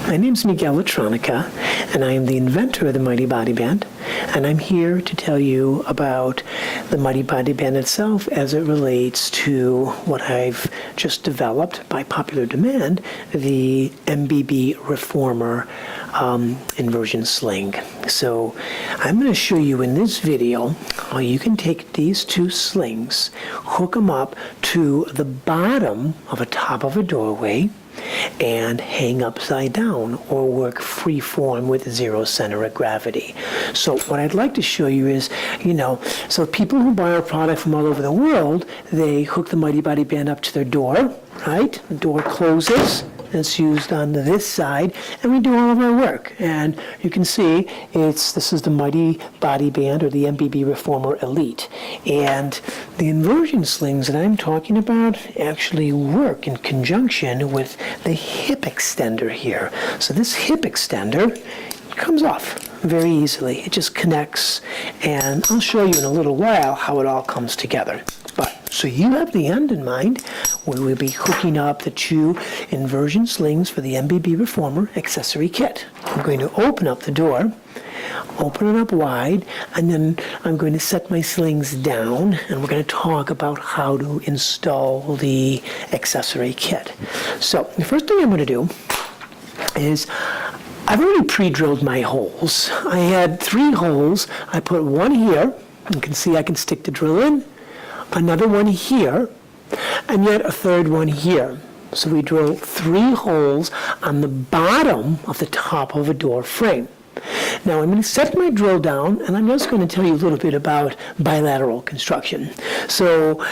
My name's Miguel Latronica, and I am the inventor of the Mighty Body Band, and I'm here to tell you about the Mighty Body Band itself as it relates to what I've just developed by popular demand, the MBB Reformer inversion sling. So I'm going to show you in this video how you can take these two slings, hook them up to the bottom of a top of a doorway, and hang upside down or work free form with zero center of gravity. So what I'd like to show you is, so people who buy our product from all over the world, they hook the Mighty Body Band up to their door, right? The door closes. It's used on this side, and we do all of our work. And you can see this is the Mighty Body Band, or the MBB Reformer Elite. And the inversion slings that I'm talking about actually work in conjunction with the hip extender here. So this hip extender comes off very easily. It just connects, and I'll show you in a little while how it all comes together. So you have the end in mind. We will be hooking up the two inversion slings for the MBB Reformer Accessory Kit. I'm going to open up the door, open it up wide, and then I'm going to set my slings down, and we're going to talk about how to install the accessory kit. So the first thing I'm going to do is I've already pre-drilled my holes. I had 3 holes. I put one here. You can see I can stick the drill in. Another one here, and yet a third one here. So we drill 3 holes on the bottom of the top of a door frame. Now I'm going to set my drill down, and I'm just going to tell you a little bit about bilateral construction. So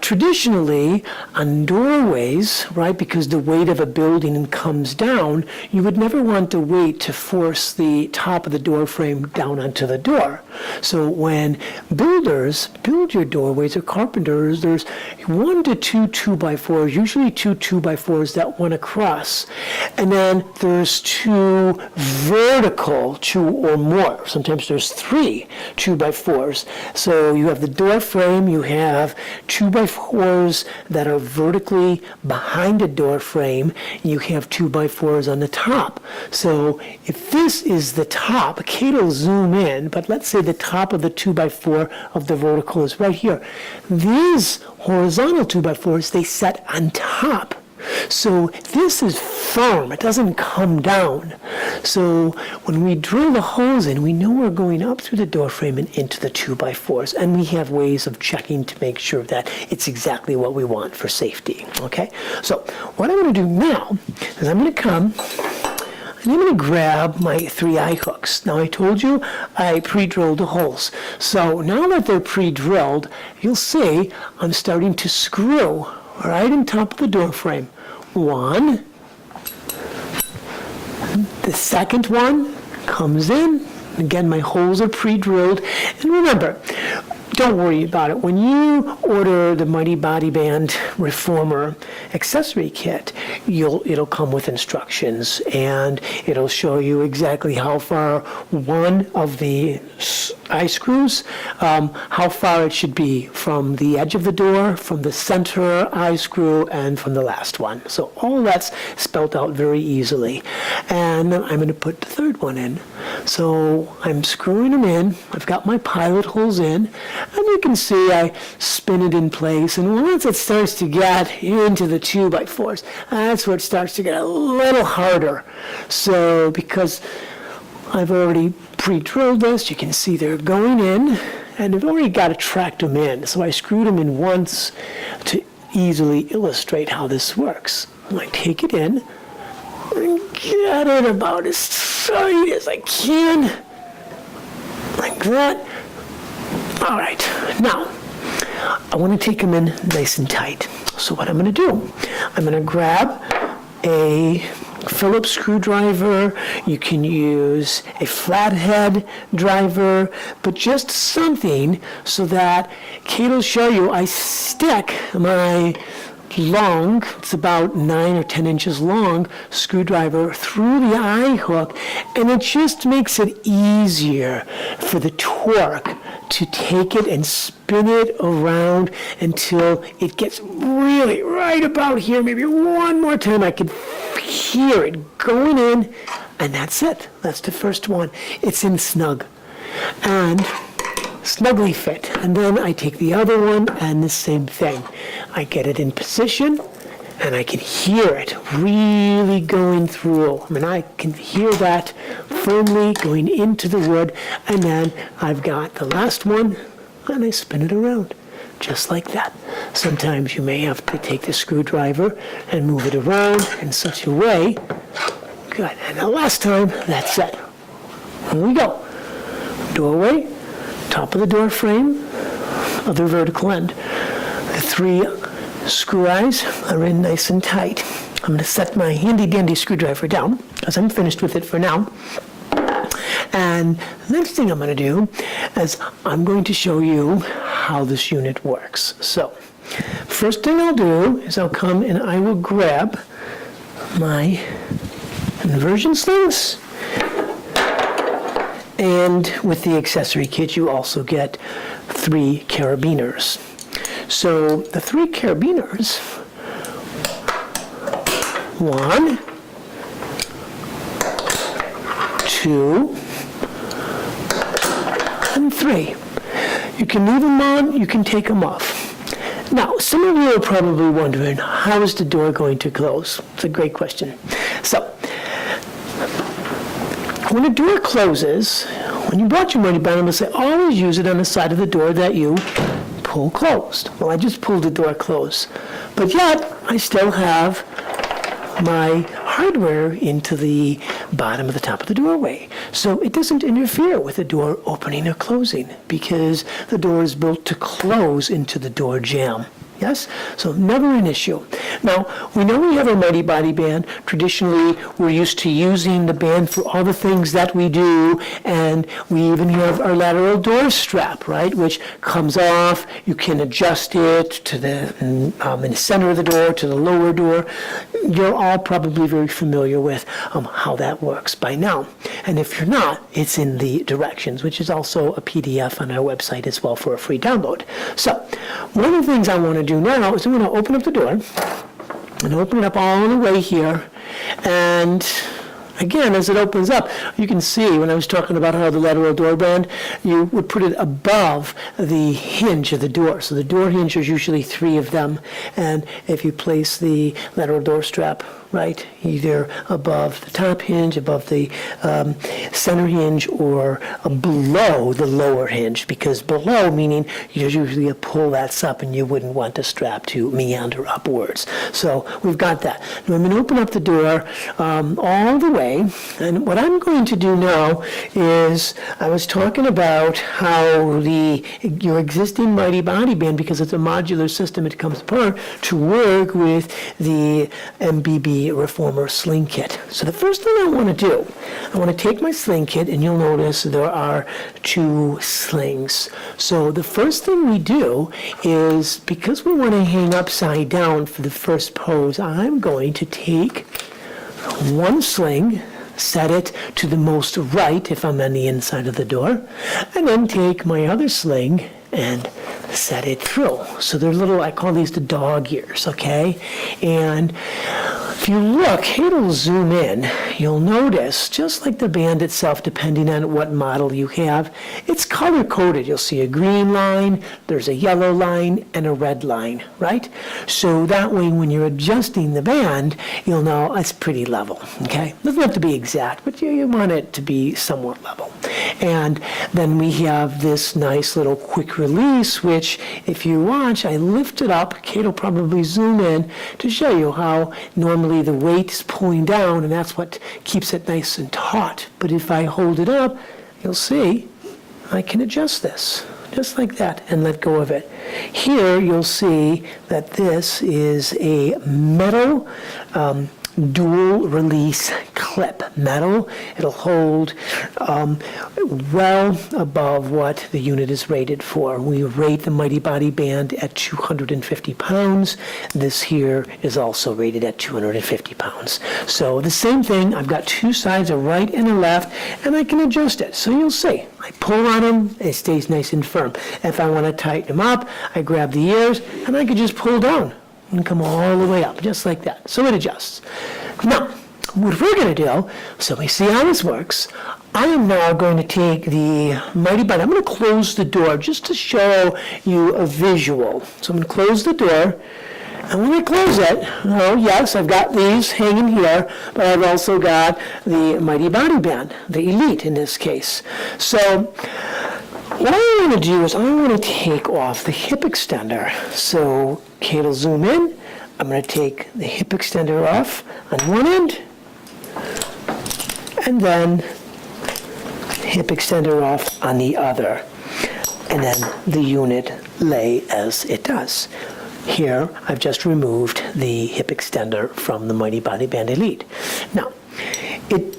traditionally on doorways, right, because the weight of a building comes down, you would never want the weight to force the top of the door frame down onto the door. So when builders build your doorways, or carpenters, there's 1 to 2 2x4s, usually 2 2x4s that run across, and then there's 2 vertical, 2 or more. Sometimes there's 3 2x4s. So you have the door frame, you have 2x4s that are vertically behind the door frame, you have 2x4s on the top. So if this is the top, Kate will zoom in, but let's say the top of the 2x4 of the vertical is right here. These horizontal 2x4s, they set on top. So this is firm, it doesn't come down. So when we drill the holes in, we know we're going up through the door frame and into the 2x4s, and we have ways of checking to make sure that it's exactly what we want for safety, okay? So what I'm going to do now is I'm going to come and I'm going to grab my 3 eye hooks. Now I told you I pre-drilled the holes. So now that they're pre-drilled, you'll see I'm starting to screw right on top of the door frame. 1. The second one comes in. Again, my holes are pre-drilled. And remember, don't worry about it. When you order the Mighty Body Band Reformer Accessory Kit, it'll come with instructions, and it'll show you exactly how far one of the eye screws, how far it should be from the edge of the door, from the center eye screw, and from the last one. So all that's spelled out very easily. And I'm going to put the third one in. So I'm screwing them in. I've got my pilot holes in, and you can see I spin it in place. And once it starts to get into the 2x4s, that's where it starts to get a little harder. So because I've already pre-drilled this, you can see they're going in, and I've already got to track them in. So I screwed them in once to easily illustrate how this works. I take it in and get it about as tight as I can, like that. All right, now I want to take them in nice and tight. So what I'm going to do, I'm going to grab a Phillips screwdriver. You can use a flathead driver, but just something so that Kate will show you I stick my long, it's about 9 or 10 inches long, screwdriver through the eye hook, and it just makes it easier for the torque to take it and spin it around until it gets really right about here. Maybe one more time I can hear it going in, and that's it. That's the first one. It's in snug and snugly fit. And then I take the other one and the same thing. I get it in position, and I can hear it really going through. I mean, I can hear that firmly going into the wood, and then I've got the last one, and I spin it around, just like that. Sometimes you may have to take the screwdriver and move it around in such a way. Good, and the last time, that's it. Here we go. Doorway, top of the door frame, other vertical end. The 3 screw eyes are in nice and tight. I'm going to set my handy-dandy screwdriver down because I'm finished with it for now. And the next thing I'm going to do is I'm going to show you how this unit works. So, first thing I'll do is I'll come and I will grab my inversion slings. And with the accessory kit, you also get 3 carabiners. So the 3 carabiners, 1, 2, and 3. You can leave them on, you can take them off. Now, some of you are probably wondering, how is the door going to close? It's a great question. So, when a door closes, when you bought your money band, I'm going to say always use it on the side of the door that you pull closed. Well, I just pulled the door closed. But yet, I still have my hardware into the bottom of the top of the doorway. So it doesn't interfere with the door opening or closing because the door is built to close into the door jamb. Yes? So never an issue. Now, we know we have a Mighty Body band. Traditionally, we're used to using the band for all the things that we do, and we even have our lateral door strap, right, which comes off. You can adjust it to the in the center of the door, to the lower door. You're all probably very familiar with how that works by now. And if you're not, it's in the directions, which is also a PDF on our website as well for a free download. So, one of the things I want to do now is I'm going to open up the door and open it up all the way here. And again, as it opens up, you can see when I was talking about how the lateral door band, you would put it above the hinge of the door. So the door hinge, there's usually 3 of them. And if you place the lateral door strap right, either above the top hinge, above the center hinge, or below the lower hinge, because below meaning there's usually a pull that's up and you wouldn't want the strap to meander upwards. So we've got that. Now I'm going to open up the door all the way, and what I'm going to do now is I was talking about how your existing Mighty Body band, because it's a modular system, it comes apart to work with the MBB Reformer sling kit. So the first thing I want to do, I want to take my sling kit, and you'll notice there are 2 slings. So the first thing we do is, because we want to hang upside down for the first pose, I'm going to take 1 sling, set it to the most right if I'm on the inside of the door, and then take my other sling and set it through. So they're little, I call these the dog ears, okay? And if you look, it'll zoom in, you'll notice, just like the band itself, depending on what model you have, it's color-coded. You'll see a green line, there's a yellow line, and a red line, right? So that way, when you're adjusting the band, you'll know it's pretty level, okay? Doesn't have to be exact, but you want it to be somewhat level. And then we have this nice little quick release, which, if you watch, I lift it up. Kate will probably zoom in to show you how normally the weight is pulling down, and that's what keeps it nice and taut. But if I hold it up, you'll see I can adjust this just like that and let go of it. Here you'll see that this is a metal dual release clip. Metal, it'll hold well above what the unit is rated for. We rate the Mighty Body band at 250 pounds. This here is also rated at 250 pounds. So the same thing, I've got 2 sides, a right and a left, and I can adjust it. So you'll see, I pull on them, it stays nice and firm. If I want to tighten them up, I grab the ears, and I can just pull down and come all the way up, just like that. So it adjusts. Now, what we're going to do, so we see how this works. I am now going to take the Mighty Body. I'm going to close the door just to show you a visual. So I'm going to close the door. And when I close it, oh yes, I've got these hanging here, but I've also got the Mighty Body Band, the Elite in this case. So what I want to do is I want to take off the hip extender. So Kate will zoom in. I'm going to take the hip extender off on one end, and then hip extender off on the other. And then the unit lay as it does. Here, I've just removed the hip extender from the Mighty Body Band Elite. Now, it's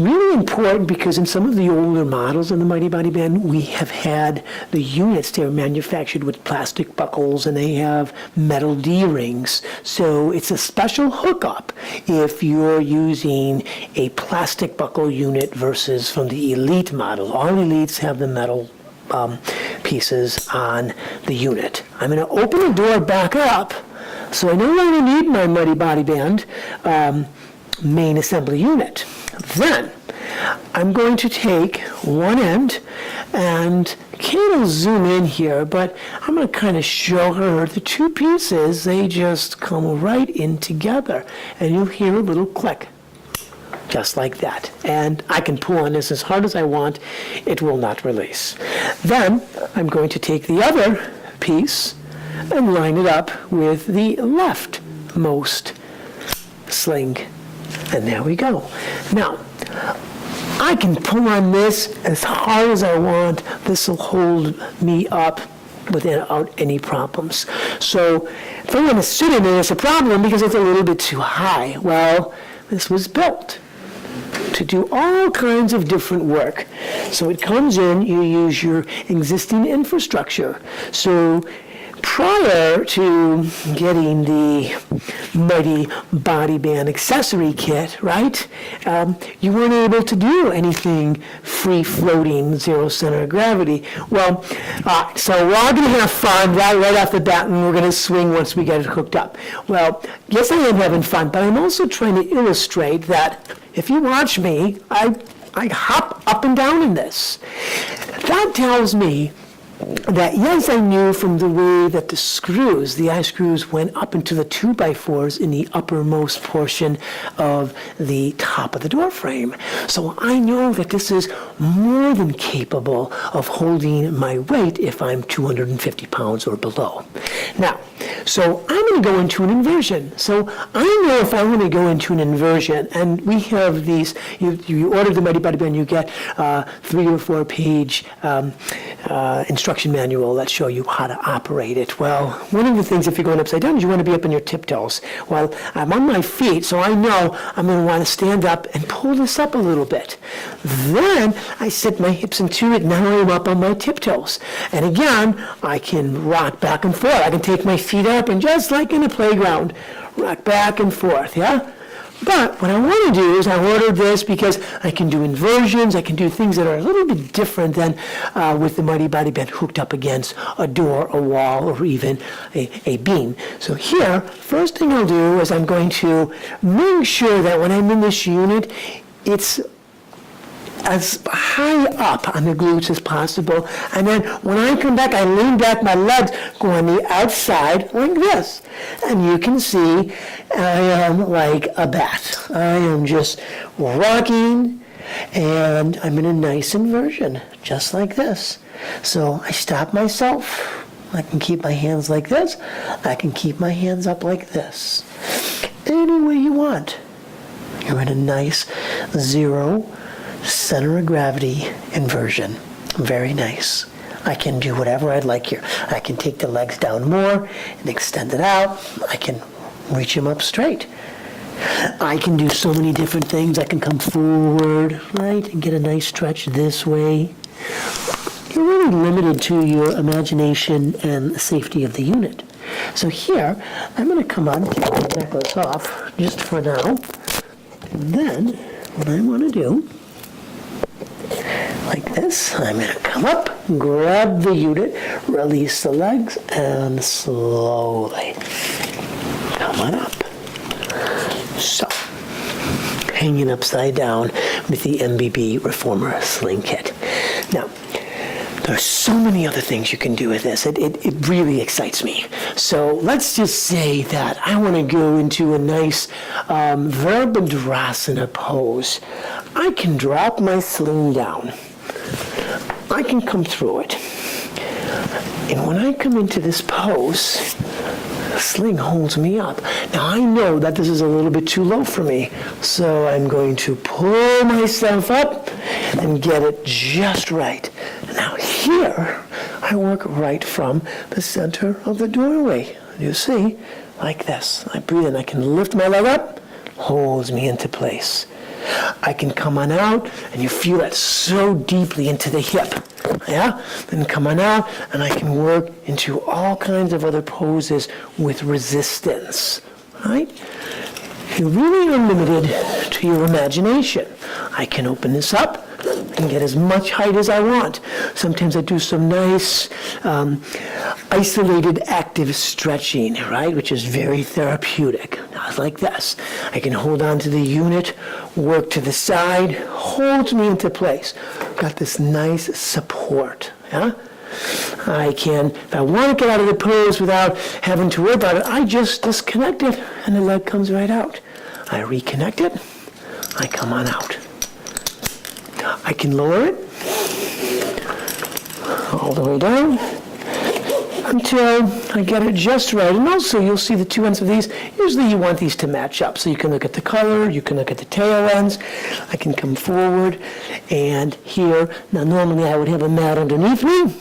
really important because in some of the older models in the Mighty Body Band, we have had the units, they're manufactured with plastic buckles and they have metal D-rings. So it's a special hookup if you're using a plastic buckle unit versus from the Elite model. All Elites have the metal pieces on the unit. I'm going to open the door back up, so I no longer need my Mighty Body Band main assembly unit. Then I'm going to take one end, and Kate will zoom in here, but I'm going to kind of show her the two pieces. They just come right in together, and you'll hear a little click. Just like that. And I can pull on this as hard as I want. It will not release. Then I'm going to take the other piece and line it up with the leftmost sling. And there we go. Now, I can pull on this as hard as I want. This will hold me up without any problems. So if I want to sit in it, it's a problem because it's a little bit too high. Well, this was built to do all kinds of different work. So it comes in, you use your existing infrastructure. So prior to getting the Mighty Body Band Accessory Kit, right, you weren't able to do anything free-floating, zero center of gravity. Well, so we're all going to have fun right off the bat, and we're going to swing once we get it hooked up. Well, yes, I am having fun, but I'm also trying to illustrate that if you watch me, I hop up and down in this. That tells me that, yes, I knew from the way that the screws, the I-screws, went up into the 2x4s in the uppermost portion of the top of the door frame. So I know that this is more than capable of holding my weight if I'm 250 pounds or below. Now, so I'm going to go into an inversion. So I know if I want to go into an inversion, and we have these, you order the Mighty Body Band, you get 3 or 4 page instruction manual that show you how to operate it. Well, one of the things if you're going upside down is you want to be up on your tiptoes. Well, I'm on my feet, so I know I'm going to want to stand up and pull this up a little bit. Then I sit my hips into it. Now I'm up on my tiptoes. And again, I can rock back and forth. I can take my feet up and just like in a playground, rock back and forth, yeah? But what I want to do is I ordered this because I can do inversions, I can do things that are a little bit different than with the Mighty Body Band hooked up against a door, a wall, or even a beam. So here, first thing I'll do is I'm going to make sure that when I'm in this unit, it's as high up on the glutes as possible. And then when I come back, I lean back, my legs go on the outside like this. And you can see I am like a bat. I am just rocking, and I'm in a nice inversion, just like this. So I stop myself. I can keep my hands like this. I can keep my hands up like this. Any way you want. You're in a nice zero center of gravity inversion. Very nice. I can do whatever I'd like here. I can take the legs down more and extend it out. I can reach them up straight. I can do so many different things. I can come forward, right, and get a nice stretch this way. You're really limited to your imagination and the safety of the unit. So here, I'm going to come on, take my necklace off just for now. And then, what I want to do, like this, I'm going to come up, grab the unit, release the legs, and slowly come on up. So, hanging upside down with the MBB Reformer Sling Kit. Now, there are so many other things you can do with this. It really excites me. So let's just say that I want to go into a nice Virabhadrasana pose. I can drop my sling down. I can come through it. And when I come into this pose, the sling holds me up. Now I know that this is a little bit too low for me, so I'm going to pull myself up and get it just right. Now here, I work right from the center of the doorway. You see, like this. I breathe in, I can lift my leg up, holds me into place. I can come on out, and you feel that so deeply into the hip. Yeah? Then come on out, and I can work into all kinds of other poses with resistance. Right? You're really unlimited to your imagination. I can open this up and get as much height as I want. Sometimes I do some nice isolated active stretching, right, which is very therapeutic. Like this. I can hold on to the unit, work to the side, holds me into place. Got this nice support. Yeah? I can, if I want to get out of the pose without having to worry about it, I just disconnect it and the leg comes right out. I reconnect it, I come on out. I can lower it all the way down until I get it just right. And also you'll see the two ends of these. Usually you want these to match up. So you can look at the color, you can look at the tail ends. I can come forward and here. Now normally I would have a mat underneath me.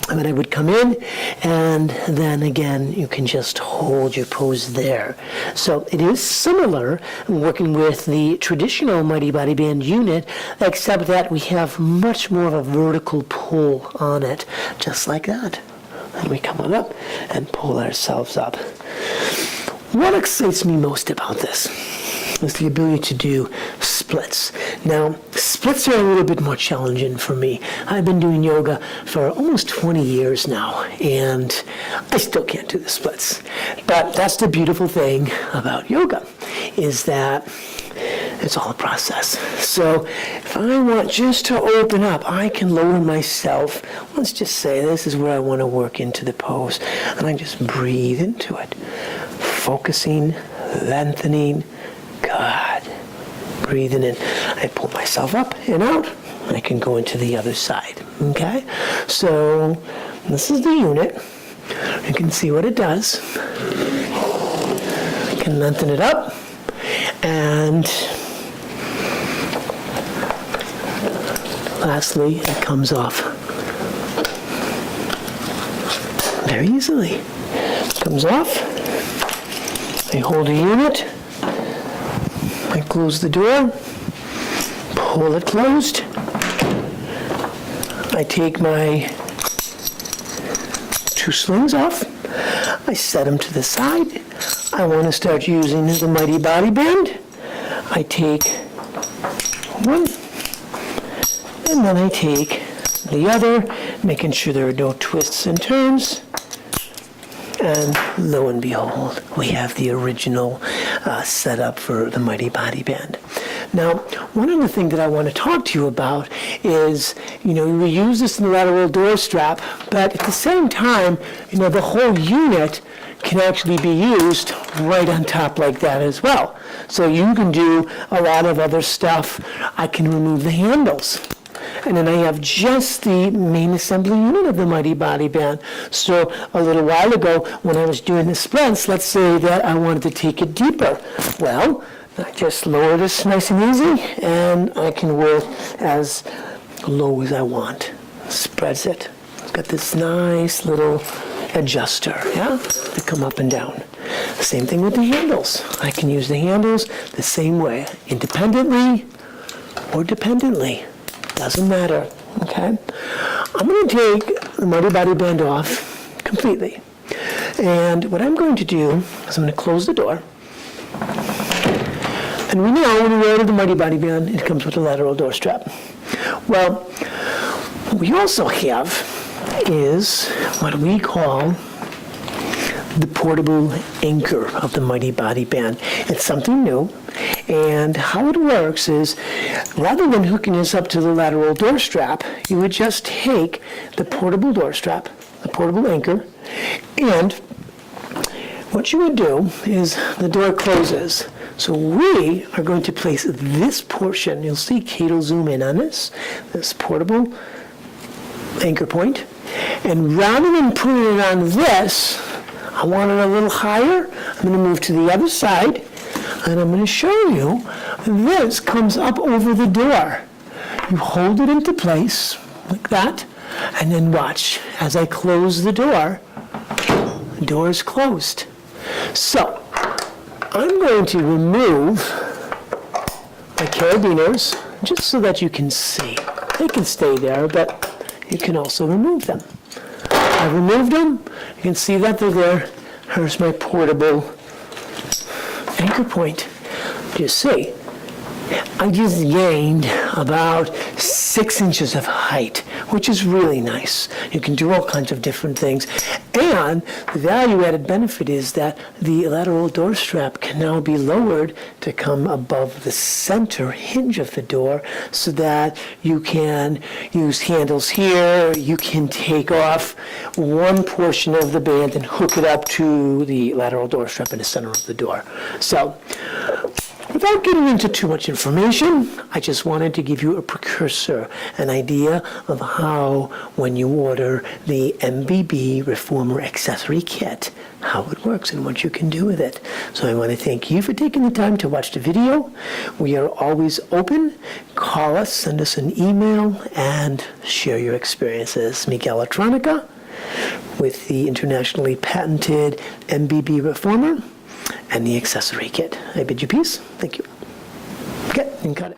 And then I would come in, and then again, you can just hold your pose there. So it is similar working with the traditional Mighty Body Band unit, except that we have much more of a vertical pull on it, just like that. And we come on up and pull ourselves up. What excites me most about this is the ability to do splits. Now, splits are a little bit more challenging for me. I've been doing yoga for almost 20 years now, and I still can't do the splits. But that's the beautiful thing about yoga, is that it's all a process. So if I want just to open up, I can lower myself. Let's just say this is where I want to work into the pose, and I just breathe into it, focusing, lengthening. Good. Breathing in. I pull myself up and out. I can go into the other side. Okay? So this is the unit. You can see what it does. I can lengthen it up. And lastly, it comes off very easily. It comes off. I hold a unit. I close the door, pull it closed. I take my two slings off. I set them to the side. I want to start using the Mighty Body Band. I take one, and then I take the other, making sure there are no twists and turns. And lo and behold, we have the original setup for the Mighty Body Band. Now, one other thing that I want to talk to you about is, we use this in the lateral door strap, but at the same time, the whole unit can actually be used right on top like that as well. So you can do a lot of other stuff. I can remove the handles. And then I have just the main assembly unit of the Mighty Body Band. So a little while ago, when I was doing the splints, let's say that I wanted to take it deeper. Well, I just lower this nice and easy, and I can work as low as I want. Spreads it. It's got this nice little adjuster, to come up and down. Same thing with the handles. I can use the handles the same way, independently or dependently. Doesn't matter, okay? I'm going to take the Mighty Body Band off completely. And what I'm going to do is I'm going to close the door. And we know when we order the Mighty Body Band, it comes with a lateral door strap. Well, what we also have is what we call the portable anchor of the Mighty Body Band. It's something new. And how it works is, rather than hooking this up to the lateral door strap, you would just take the portable door strap, the portable anchor, and what you would do is the door closes. So we are going to place this portion, you'll see Kate will zoom in on this portable anchor point. And rather than putting it on this, I want it a little higher. I'm going to move to the other side, and I'm going to show you this comes up over the door. You hold it into place like that, and then watch. As I close the door is closed. So I'm going to remove my carabiners just so that you can see. They can stay there, but you can also remove them. I removed them. You can see that they're there. Here's my portable anchor point. You see, I just gained about 6 inches of height, which is really nice. You can do all kinds of different things. And the value-added benefit is that the lateral door strap can now be lowered to come above the center hinge of the door so that you can use handles here. You can take off one portion of the band and hook it up to the lateral door strap in the center of the door. So, without getting into too much information, I just wanted to give you a precursor, an idea of how, when you order the MBB Reformer Accessory Kit, how it works and what you can do with it. So I want to thank you for taking the time to watch the video. We are always open. Call us, send us an email, and share your experiences. Miguel Latronica with the internationally patented MBB Reformer and the accessory kit. I bid you peace. Thank you. Okay, you can cut it.